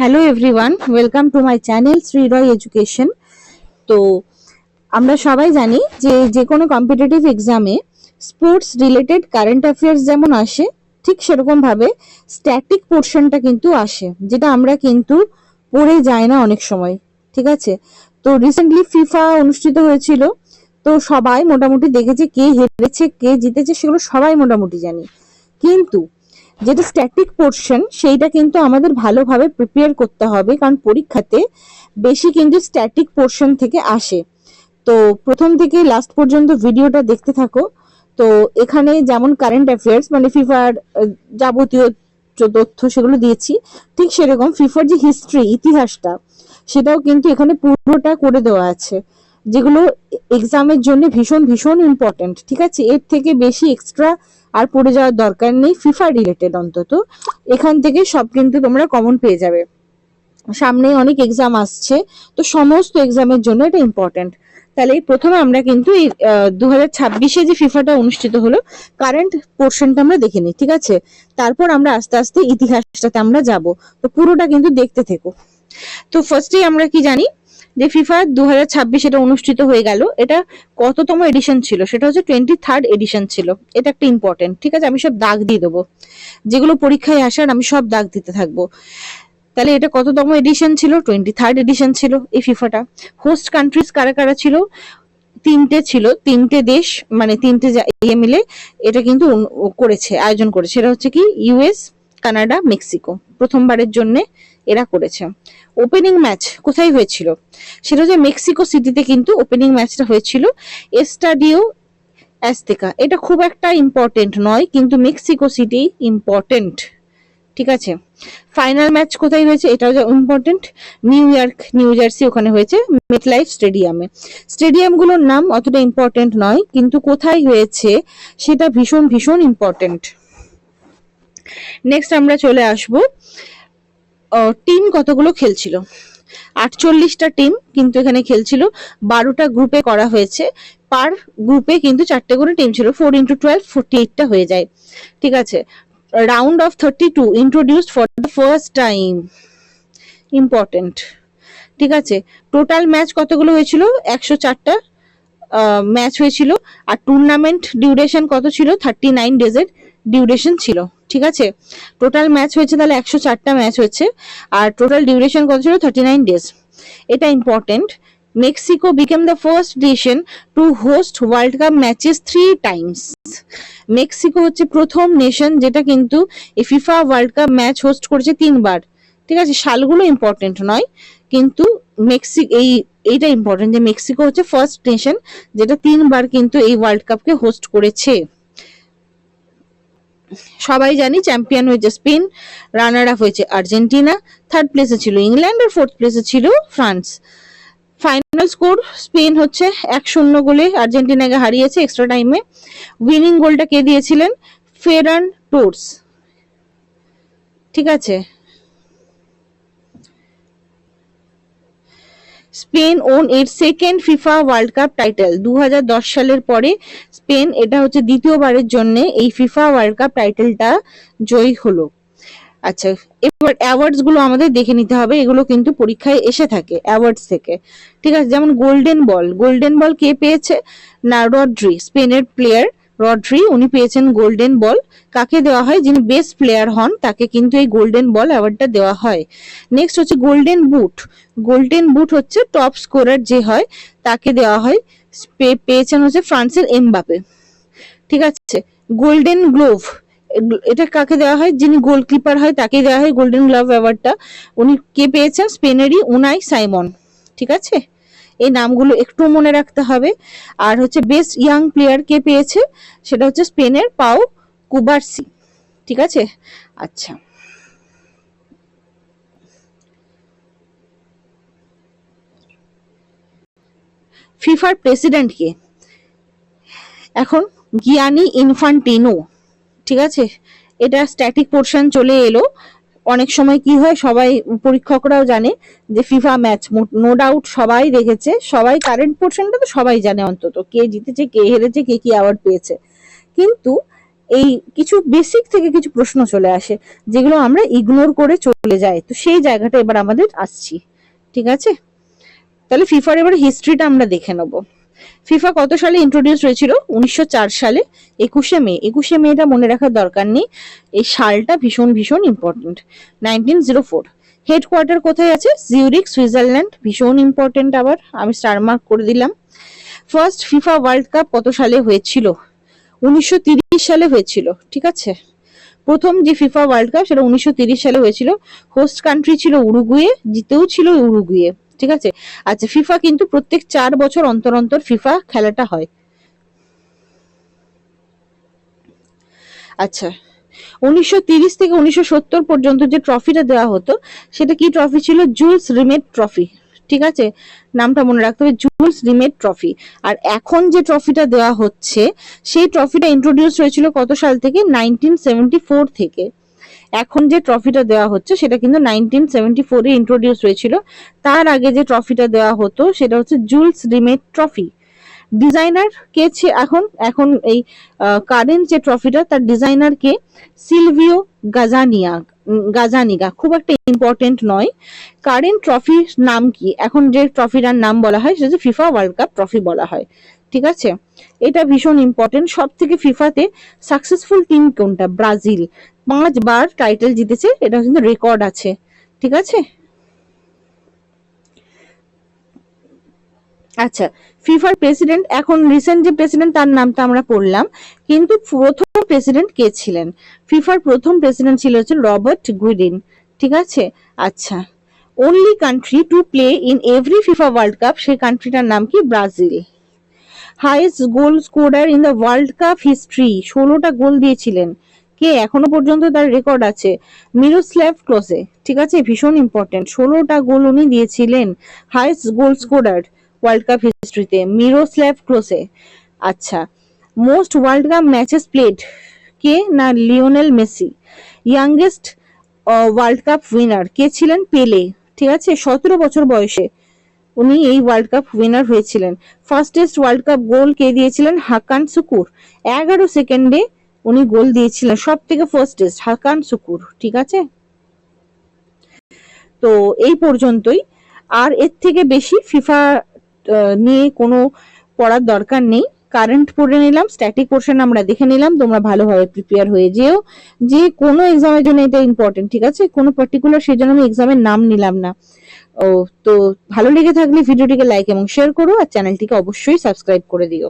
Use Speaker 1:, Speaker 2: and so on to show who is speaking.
Speaker 1: Hello everyone, welcome to my channel Sriroy education. তো আমরা সবাই জানি যে যে কোনো কম্পিটিটিভ এক্সামে স্পোর্টস রিলেটেড কারেন্ট অ্যাফেয়ার্স যেমন আসে, ঠিক সেরকম ভাবে স্ট্যাটিক পোর্শনটা কিন্তু আসে, যেটা আমরা কিন্তু পড়ে যাই না অনেক সময়। ঠিক আছে, তো রিসেন্টলি ফিফা অনুষ্ঠিত হয়েছিল, তো সবাই মোটামুটি দেখেছে কে হেরেছে কে জিতেছে, সেগুলো সবাই মোটামুটি জানি। কিন্তু যেটা স্ট্যাটিক পোর্শন সেইটা কিন্তু আমাদের ভালোভাবে প্রিপেয়ার করতে হবে, কারণ পরীক্ষাতে বেশি কিন্তু স্ট্যাটিক পোর্শন থেকে আসে। তো প্রথম থেকে লাস্ট পর্যন্ত ভিডিওটা দেখতে থাকো। তো এখানে যেমন কারেন্ট অ্যাফেয়ার্স মানে ফিফার যাবতীয় তথ্য সেগুলো দিয়েছি, ঠিক সেরকম ফিফার যে হিস্ট্রি ইতিহাসটা সেটাও কিন্তু এখানে পুরোটা করে দেওয়া আছে, যেগুলো এক্সামের জন্য ভীষণ ভীষণ ইম্পর্টেন্ট। ঠিক আছে, এর থেকে বেশি এক্সট্রা আর পড়ে যাওয়ার দরকার নেই, ফিফা রিলেটেড অন্তত এখান থেকে সব কিন্তু তোমরা কমন পেয়ে যাবে। সামনে অনেক এক্সাম আসছে, তো সমস্ত এক্সামের জন্য এটা ইম্পর্টেন্ট। তাহলে প্রথমে আমরা কিন্তু এই 2026-এ যে ফিফাটা অনুষ্ঠিত হলো কারেন্ট পোর্শনটা আমরা দেখে নিই। ঠিক আছে, তারপর আমরা আস্তে আস্তে ইতিহাসটাতে আমরা যাব। তো পুরোটা কিন্তু দেখতে থেকো। তো ফার্স্টেই আমরা কি জানি যে ফিফা 2026 এটা অনুষ্ঠিত হয়ে গেল। এটা কততম এডিশন ছিল? সেটা হচ্ছে 23rd এডিশন ছিল। এটা একটা ইম্পর্টেন্ট। ঠিক আছে, আমি সব দাগ দিয়ে দেবো, যেগুলো পরীক্ষায় আসার আমি সব দাগ দিতে থাকবো। তাহলে এটা কততম এডিশন ছিল? 23rd এডিশন ছিল এই ফিফাটা। হোস্ট কান্ট্রিজ কারা কারা ছিল? তিনটে ছিল, তিনটে দেশ, মানে তিনটে ইয়ে মিলে এটা কিন্তু করেছে, আয়োজন করেছে। এটা হচ্ছে কি ইউএস, কানাডা, মেক্সিকো, প্রথমবারের জন্য এরা করেছে। ওপেনিং ম্যাচ কোথায় হয়েছিল? সেটা হচ্ছে মেক্সিকো সিটিতে কিন্তু ওপেনিং ম্যাচটা হয়েছিল, এস্টাডিও অ্যাজতেকা। এটা খুব একটা ইম্পর্টেন্ট নয়, কিন্তু মেক্সিকো সিটি ইম্পর্টেন্ট। ঠিক আছে, ফাইনাল ম্যাচ কোথায় হয়েছে এটাও important, new York, new jersey, ওখানে হয়েছে মেটলাইফ স্টেডিয়ামে। স্টেডিয়ামগুলোর নাম অতটা ইম্পর্টেন্ট নয়, কিন্তু কোথায় হয়েছে সেটা ভীষণ ভীষণ ইম্পর্টেন্ট। নেক্সট আমরা চলে আসব টিম কতগুলো খেলছিল। 48টা টিম কিন্তু এখানে খেলছিল, 12টা গ্রুপে করা হয়েছে, পার গ্রুপে কিন্তু 4টে করে টিম ছিল, 4 × 12 48টা হয়ে যায়। ঠিক আছে, round of 32 introduced for the first time, important. ঠিক আছে, টোটাল ম্যাচ কতগুলো হয়েছিল? 104টা ম্যাচ হয়েছিল। আর টুর্নামেন্ট ডিউরেশন কত ছিল? 39 ডেজের ডিউরেশন ছিল। ঠিক আছে, টোটাল ম্যাচ হয়েছে তাহলে 104টা ম্যাচ হয়েছে, আর টোটাল ডিউরেশন কত ছিল? 39 ডেজ। এটা important. Mexico became the first nation to host world Cup matches 3 times. Mexico হচ্ছে প্রথম নেশন যেটা কিন্তু এই FIFA World cup match host করেছে 3বার। ঠিক আছে, সালগুলো ইম্পর্টেন্ট নয়, কিন্তু এইটা ইম্পর্টেন্ট যে মেক্সিকো হচ্ছে ফার্স্ট নেশন যেটা 3বার কিন্তু এই ওয়ার্ল্ড কাপকে হোস্ট করেছে। সবাই জানি চ্যাম্পিয়ন হয়েছে স্পেন, রানার আপ হয়েছে আর্জেন্টিনা, থার্ড প্লেসে ছিল ইংল্যান্ড, আর ফোর্থ প্লেসে ছিল ফ্রান্স। ফাইনাল স্কোর স্পেন হচ্ছে 1-0 গোলে আর্জেন্টিনাকে হারিয়েছে এক্সট্রা টাইমে। উইনিং গোলটা কে দিয়েছিলেন? ফেরান টোর্স। ঠিক আছে, স্পেন ওন এর second FIFA World cup title. 2010 সালের পরে স্পেন এটা হচ্ছে দ্বিতীয়বারের জন্য এই ফিফা ওয়ার্ল্ড কাপ টাইটেলটা জয়ী হলো। আচ্ছা, এবার অ্যাওয়ার্ডস গুলো আমাদের দেখে নিতে হবে, এগুলো কিন্তু পরীক্ষায় এসে থাকে অ্যাওয়ার্ডস থেকে। ঠিক আছে, যেমন গোল্ডেন বল, গোল্ডেন বল কে পেয়েছে? না, রড্রি, স্পেনের প্লেয়ার রড্রি, উনি পেয়েছেন গোল্ডেন বল। কাকে দেওয়া হয়? যিনি বেস্ট প্লেয়ার হন তাকে কিন্তু এই গোল্ডেন বল অ্যাওয়ার্ডটা দেওয়া হয়। নেক্সট হচ্ছে গোল্ডেন বুট, গোল্ডেন বুট হচ্ছে টপ স্কোরার যে হয় তাকে দেওয়া হয়, পেয়েছেন হচ্ছে ফ্রান্সের এমবাপে। ঠিক আছে, গোল্ডেন গ্লোভ, এটা কাকে দেওয়া হয়? যিনি গোলকিপার হয় তাকে দেওয়া হয় গোল্ডেন গ্লোভ অ্যাওয়ার্ডটা। উনি কে পেয়েছেন? স্পেনেরই উনাই সাইমন। ঠিক আছে, এই নামগুলো একটু মনে রাখতে হবে। আর হচ্ছে বেস্ট ইয়াং প্লেয়ার কে পেয়েছে? সেটা হচ্ছে স্পেনের পাও কুবার্সি। ঠিক আছে, আচ্ছা, ফিফার প্রেসিডেন্ট কে? এখন গিয়ানি ইনফান্টিনো। ঠিক আছে, এটা স্ট্যাটিক পোর্শন চলে এলো। অনেক সময় কি হয়, সবাই পরীক্ষকরাও জানে যে ফিফা ম্যাচ নো ডাউট সবাই দেখেছে, সবাই কারেন্ট পোর্শনটা তো সবাই জানে, অন্তত কে জিতেছে কে হেরেছে কে কি অ্যাওয়ার্ড পেয়েছে। কিন্তু এই কিছু বেসিক থেকে কিছু প্রশ্ন চলে আসে যেগুলো আমরা ইগনোর করে চলে যাই, তো সেই জায়গাটা এবার আমাদের আসছি। ঠিক আছে, তাহলে ফিফার এবার হিস্ট্রিটা আমরা দেখে নেব। ফিফা কত সালে ইন্ট্রোডিউস হয়েছিল? 1904 সালে 21শে মে। 21শে মেটা মনে রাখার দরকার নেই, এই সালটা ভীষণ ভীষণ ইম্পর্টেন্ট। 1904। হেডকোয়ার্টার কোথায় আছে? Zurich, Switzerland. ভীষণ ইম্পর্টেন্ট, আবার আমি স্টার মার্ক করে দিলাম। ফার্স্ট ফিফা ওয়ার্ল্ড কাপ কত সালে হয়েছিল? 1930 সালে হয়েছিল। ঠিক আছে, প্রথম যে ফিফা ওয়ার্ল্ড কাপ সেটা 1930 সালে হয়েছিল। হোস্ট কান্ট্রি ছিল উরুগুয়ে, জিতেও ছিল উরুগুয়ে। ঠিক আছে, আচ্ছা ফিফা কিন্তু প্রত্যেক 4 বছর অন্তর অন্তর ফিফা খেলাটা হয়। আচ্ছা, 1930 থেকে 1970 পর্যন্ত যে ট্রফিটা দেওয়া হতো সেটা কি ট্রফি ছিল? Jules Rimet trophy. ঠিক আছে, নামটা মনে রাখতে হবে, জুলস রিমেট ট্রফি। আর এখন যে ট্রফিটা দেওয়া হচ্ছে সেই ট্রফিটা ইন্ট্রোডিউস হয়েছিল কত সাল থেকে? 1974 থেকে। এখন যে ট্রফিটা দেওয়া হচ্ছে সেটা কিন্তু 1974 এ ইন্ট্রোডিউস হয়েছিল। তার আগে যে ট্রফিটা দেওয়া হতো সেটা হচ্ছে জুলস রিমেট ট্রফি। ডিজাইনার কে? এখন এখন এই কারেন্ট যে ট্রফিটা তার ডিজাইনার কে? সিলভিও গাজানিগা। খুব একটা ইম্পর্টেন্ট নয়। কারেন্ট ট্রফির নাম কি? এখন যে ট্রফিটার নাম বলা হয় সেটা ফিফা ওয়ার্ল্ড কাপ ট্রফি বলা হয়। ঠিক আছে, এটা ভীষণ ইম্পর্টেন্ট। সব থেকে ফিফাতে সাকসেসফুল টিম কোনটা? ব্রাজিল। 5 বার টাইটেল জিতেছে, এটা কিন্তু রেকর্ড আছে। ঠিক আছে, আচ্ছা ফিফার প্রেসিডেন্ট, এখন রিসেন্ট যে প্রেসিডেন্ট তার নামটা আমরা পড়লাম, কিন্তু প্রথম প্রেসিডেন্ট কে ছিলেন? ফিফার প্রথম প্রেসিডেন্ট ছিল হচ্ছে রবার্ট গুইডিন। ঠিক আছে, আচ্ছা only country to play in every FIFA World Cup, সেই কান্ট্রিটার নাম কি? Brazil. Highest goal scorer in the World Cup history, 16টা গোল দিয়েছিলেন কে? এখনো পর্যন্ত তার রেকর্ড আছে, মিরোস্লাভ ক্লোজে। ঠিক আছে, ভীষণ ইম্পর্টেন্ট, 16টা গোল উনি দিয়েছিলেন। Highest goal scorer World Cup হিস্ট্রিতে মিরোস্লাভ ক্লোজে। আচ্ছা, most World Cup matches played কে? না Lionel Messi. Youngest World Cup winner কে ছিলেন? পেলে। ঠিক আছে, 17 বছর বয়সে উনি এই ওয়ার্ল্ড কাপ উইনার হয়েছিলেন। ফার্স্টেস্ট ওয়ার্ল্ড কাপ গোল কে দিয়েছিলেন? হাকান সুকুর। 11 সেকেন্ডে উনি গোল দিয়েছিলেন, সব থেকে ফার্স্টেস্ট হাকান সুকুর। ঠিক আছে, তো এই পর্যন্তই। আর এর থেকে বেশি ফিফা নিয়ে কোনো পড়ার দরকার নেই। কারেন্ট পড়ে নিলাম, স্ট্যাটিক পোর্শন আমরা দেখে নিলাম, তোমরা ভালোভাবে প্রিপেয়ার হয়ে যেও, যে কোনো এক্সামের জন্য এটা ইম্পর্টেন্ট। ঠিক আছে, কোনো পার্টিকুলার সেই জন্য আমি এক্সামের নাম নিলাম না। ও তো ভালো লেগে থাকলে ভিডিওটিকে লাইক এবং শেয়ার করো, আর চ্যানেলটিকে অবশ্যই সাবস্ক্রাইব করে দিও।